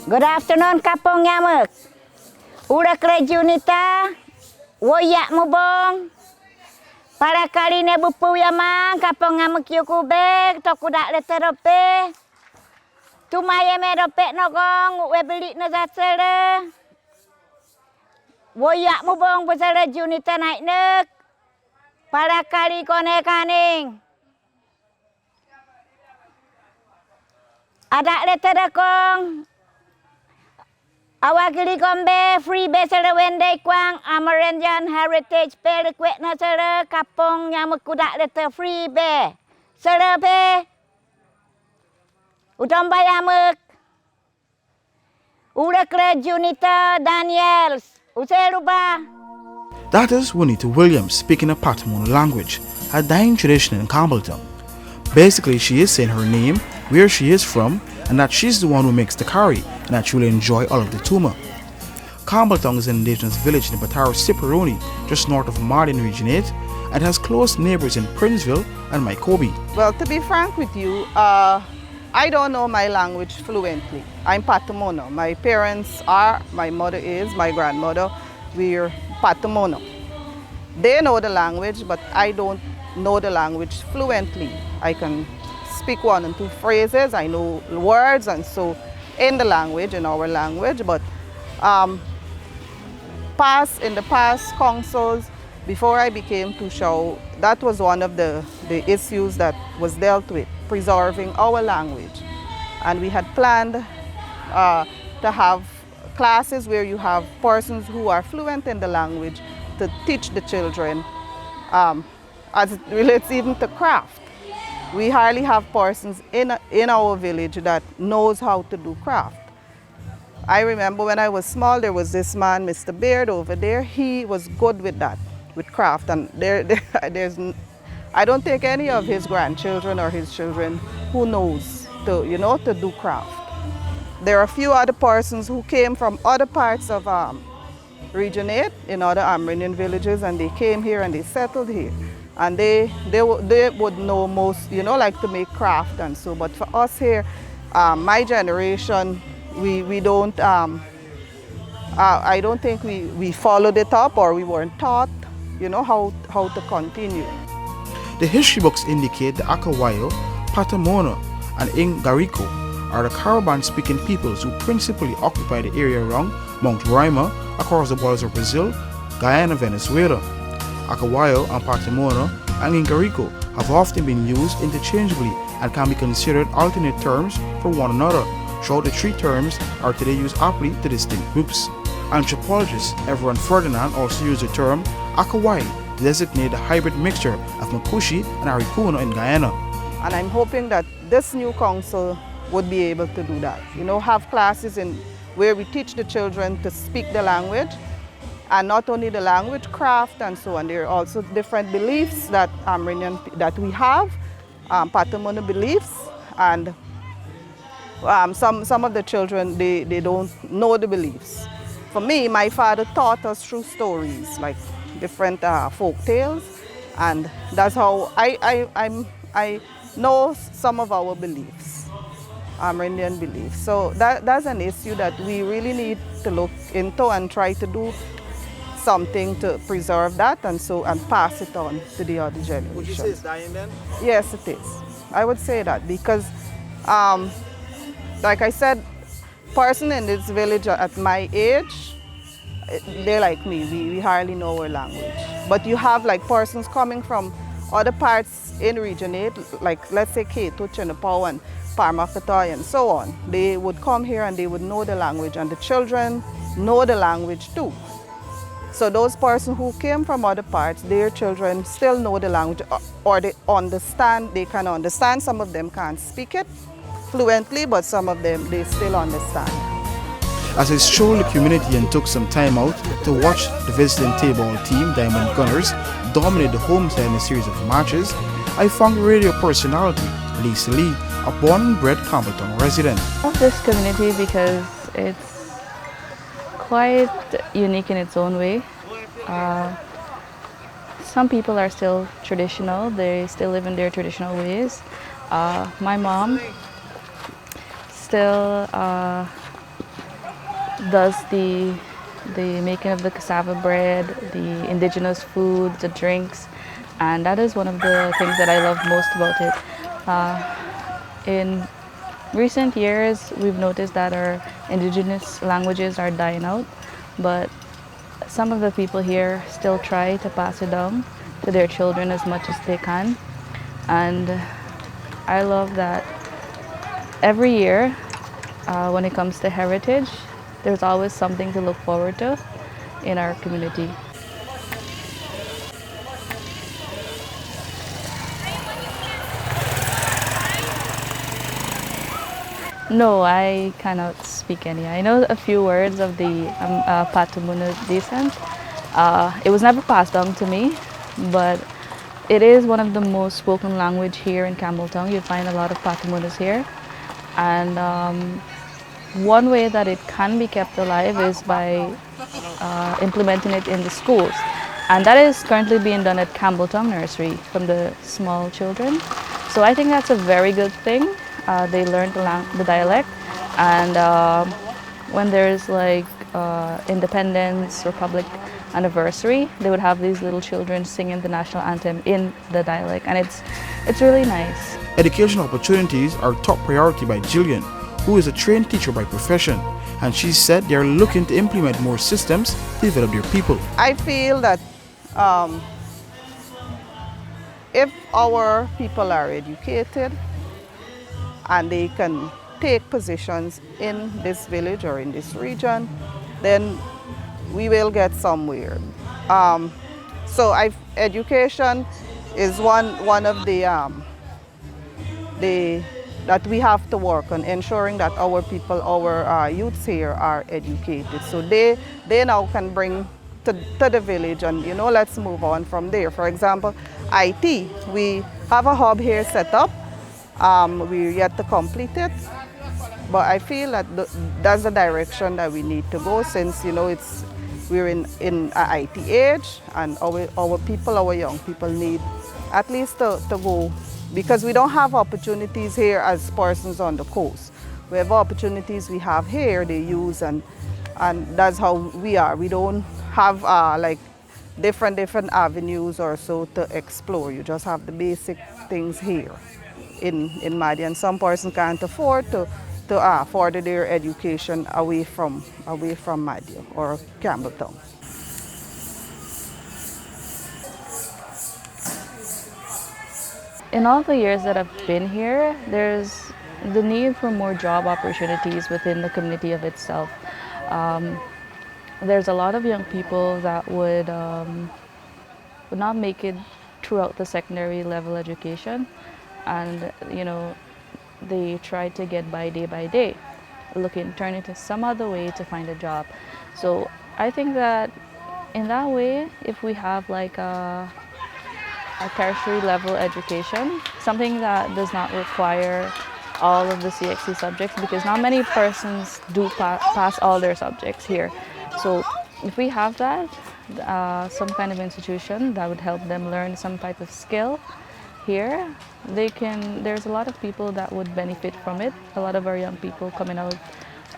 Good afternoon, Kapong Yamuk. Ura Krejunita, Woyak Mubong. Para kali ne bupu yamang, Kapong Yamuk Yukubek, Tokudak Leterope. Tumaya Merope Nogong, Webelik Nazatsele. Woyak Mubong, Buzara Junita Night Nuk. Para kali Kone Kaning. Adak Leterakong. Awakili Gombe, Free Besara Wende Kwang, Amerindian Heritage Pele Kwekna Sara, Kapong Yamukudak Letter Free Be. Sara Be. Utomba Yamuk. Urakle Junita Daniels. Useruba. That is Juanita Williams speaking a Patamona language, a dying tradition in Campbelltown. Basically, she is saying her name, where she is from, and that she's the one who makes the curry and that she will enjoy all of the tuma. Campbelltown is an indigenous village in the Bataro Ciparoni, just north of Martin Region 8, and has close neighbors in Princeville and Mycobi. Well, to be frank with you, I don't know my language fluently. I'm Patamona. My parents are, my mother is, my grandmother, we're Patamona. They know the language, but I don't know the language fluently. I can speak one and two phrases, I know words and so in the language, in our language, but in the past councils, before I became Tushao, that was one of the issues that was dealt with, preserving our language. And we had planned to have classes where you have persons who are fluent in the language to teach the children as it relates even to craft. We hardly have persons in our village that knows how to do craft. I remember when I was small, there was this man, Mr. Beard, over there. He was good with that, with craft. And I don't think any of his grandchildren or his children who knows to do craft. There are a few other persons who came from other parts of Region 8 in other Amerindian villages, and they came here and they settled here. And they would know most, like to make craft and so. But for us here, my generation, we don't, I don't think we followed it up or we weren't taught, how to continue. The history books indicate the Akawayo, Patamona, and Ingariko are the Caravan-speaking peoples who principally occupy the area around Mount Roraima across the borders of Brazil, Guyana, Venezuela. Akawayo and Patamona and Ingariko have often been used interchangeably and can be considered alternate terms for one another. Throughout the three terms are today used aptly to distinct groups. Anthropologist Everon Ferdinand also used the term Akawai to designate the hybrid mixture of Mapuche and Arikuna in Guyana. And I'm hoping that this new council would be able to do that. Have classes where we teach the children to speak the language, and not only the language, craft and so on. There are also different beliefs that that we have, Patamona beliefs, and some of the children, they don't know the beliefs. For me, my father taught us through stories, like different folk tales, and that's how I know some of our beliefs, Amerindian beliefs. So that's an issue that we really need to look into and try to do something to preserve that and pass it on to the other generation. Would you say it's dying then? Yes, it is. I would say that because, like I said, person in this village at my age, they're like me. We hardly know our language. But you have like persons coming from other parts in Region 8, like let's say Keto, Chinapau, and Parmakatoy, and so on. They would come here and they would know the language, and the children know the language too. So those persons who came from other parts, their children still know the language, or they can understand. Some of them can't speak it fluently, but some of them, they still understand. As I strolled the community and took some time out to watch the visiting table team, Diamond Gunners, dominate the home side in a series of matches, I found radio personality Lisa Lee, a born and bred Campbelltown resident. I love this community because it's quite unique in its own way. Some people are still traditional, they still live in their traditional ways. My mom still does the making of the cassava bread, the indigenous foods, the drinks, and that is one of the things that I love most about it. In recent years, we've noticed that our indigenous languages are dying out, but some of the people here still try to pass it down to their children as much as they can. And I love that every year, when it comes to heritage, there's always something to look forward to in our community. No, I cannot speak any. I know a few words of the Patamona descent. It was never passed down to me, but it is one of the most spoken language here in Campbelltown. You find a lot of Patamonas here. And one way that it can be kept alive is by implementing it in the schools. And that is currently being done at Campbelltown Nursery from the small children. So I think that's a very good thing. They learn the dialect, and when there's like Independence, Republic anniversary, they would have these little children singing the national anthem in the dialect, and it's really nice. Educational opportunities are top priority by Jillian, who is a trained teacher by profession, and she said they are looking to implement more systems to develop their people. I feel that if our people are educated and they can take positions in this village or in this region, then we will get somewhere. So education is one of the that we have to work on, ensuring that our people, our youths here are educated. So they now can bring to the village, and let's move on from there. For example, IT, we have a hub here set up. We're yet to complete it, but I feel that that's the direction that we need to go, since we're in an IT age, and our people, our young people need at least to go, because we don't have opportunities here as persons on the coast. Whatever opportunities we have here, they use, and that's how we are. We don't have like different avenues or so to explore. You just have the basic things here in Madi, and some person can't afford to further their education away from Madi or Campbelltown. In all the years that I've been here, there's the need for more job opportunities within the community of itself. There's a lot of young people that would not make it throughout the secondary level education, and they try to get by day, turning to some other way to find a job. So I think that in that way, if we have like a tertiary level education, something that does not require all of the CXC subjects, because not many persons do pass all their subjects here. So if we have that, some kind of institution that would help them learn some type of skill here, there's a lot of people that would benefit from it. A lot of our young people coming out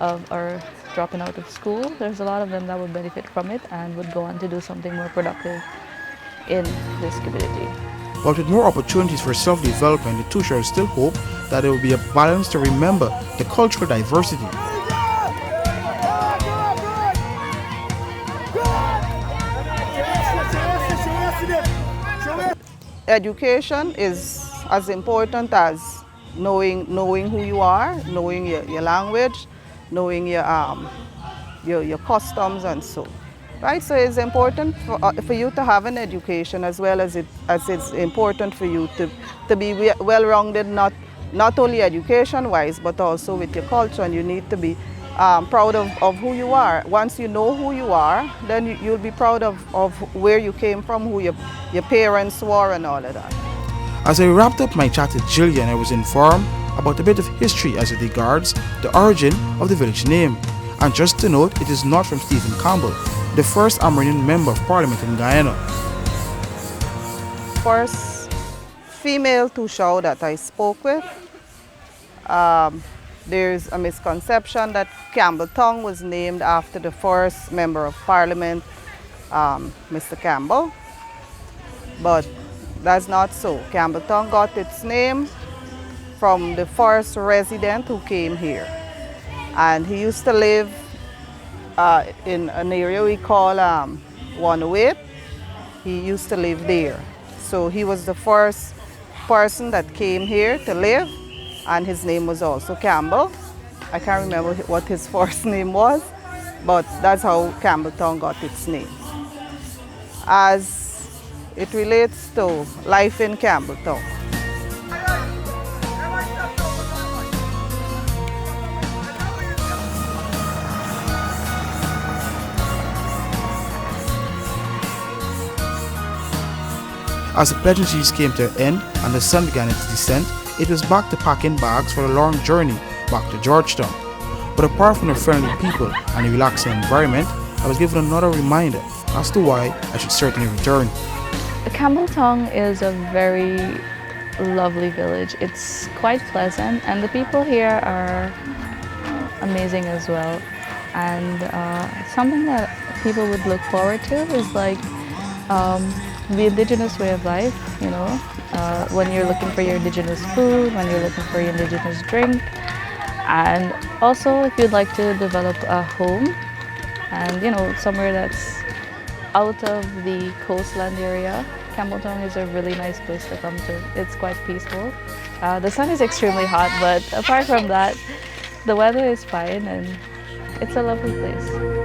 of or dropping out of school, there's a lot of them that would benefit from it and would go on to do something more productive in this community. But with more opportunities for self-development, the Tusha still hope that there will be a balance to remember the cultural diversity. Education is as important as knowing who you are, knowing your language, knowing your customs and so. Right, so it's important for you to have an education, as well as it's important for you to be well-rounded, not only education-wise, but also with your culture, and you need to be proud of who you are. Once you know who you are, then you'll be proud of where you came from, who your parents were, and all of that. As I wrapped up my chat with Jillian, I was informed about a bit of history as it regards the origin of the village name. And just to note, it is not from Stephen Campbell, the first Amerindian member of Parliament in Guyana. First female Tushaw that I spoke with, There's a misconception that Campbelltown was named after the first member of parliament, Mr. Campbell, but that's not so. Campbelltown got its name from the first resident who came here. And he used to live in an area we call Unwavering. He used to live there. So he was the first person that came here to live, and his name was also Campbell. I can't remember what his first name was, but that's how Campbelltown got its name. As it relates to life in Campbelltown, As the pleasantries came to an end and the sun began its descent, it was back to packing bags for a long journey back to Georgetown. But apart from the friendly people and the relaxing environment, I was given another reminder as to why I should certainly return. Campbelltown is a very lovely village. It's quite pleasant, and the people here are amazing as well. And something that people would look forward to is like the indigenous way of life, you know, when you're looking for your indigenous food, when you're looking for your indigenous drink. And also if you'd like to develop a home and, you know, somewhere that's out of the coastland area, Campbelltown is a really nice place to come to. It's quite peaceful. The sun is extremely hot, but apart from that, the weather is fine and it's a lovely place.